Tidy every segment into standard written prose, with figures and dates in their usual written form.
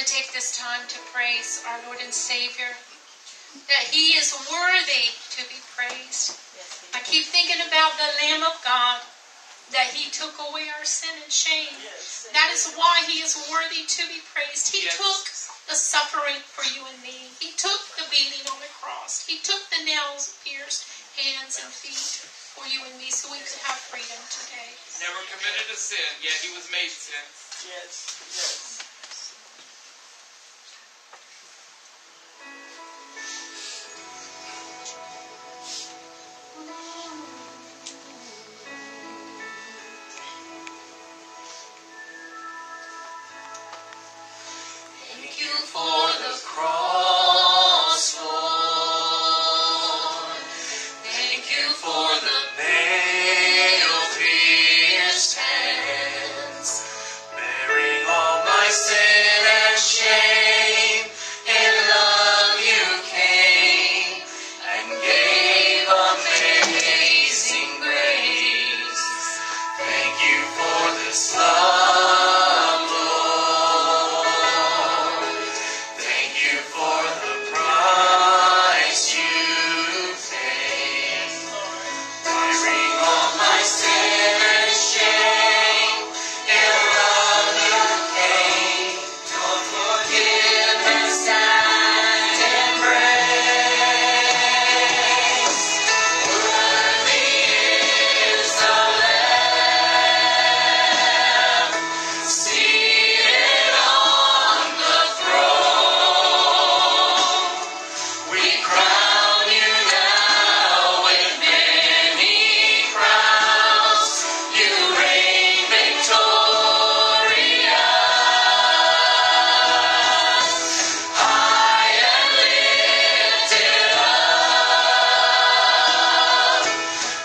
to take this time to praise our Lord and Savior, that He is worthy to be praised. I keep thinking about the Lamb of God, that He took away our sin and shame. That is why He is worthy to be praised. He took the suffering for you and me. He took the beating on the cross. He took the nails, pierced hands and feet for you and me so we could have freedom today. Never committed a sin, yet He was made sin. Yes, yes. Thank you for the cross, Lord. Thank you for the nail-pierced hands, bearing all my sin and shame. In love you came and gave amazing grace. Thank you for this love, Lord. Thank you for the price you paid, bearing all my sin and shame. In love you came, your forgiveness and embrace. Worthy is the Lamb seated on the throne. We crown you now with many crowns. You reign victorious, high and lifted up,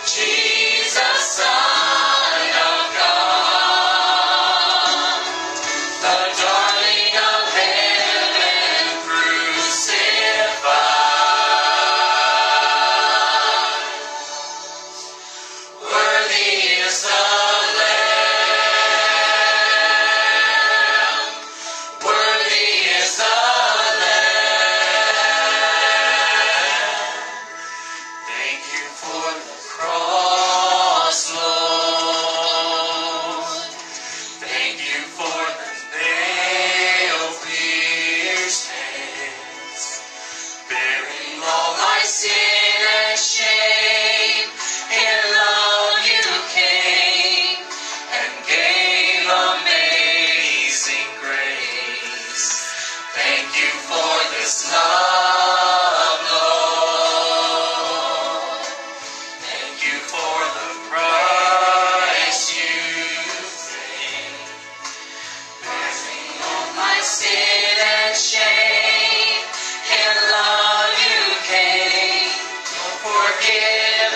Jesus, Son of God, the darling of heaven crucified. Worthy is the Lamb. Worthy is the Lamb. Thank you for the cross, Lord. Thank you for the nail-pierced hands, bearing all my sin and shame. In love you came and gave amazing grace. Thank you for this love, Lord. Thank you for the price you paid, bearing all my sin and shame. In love you came, your forgiveness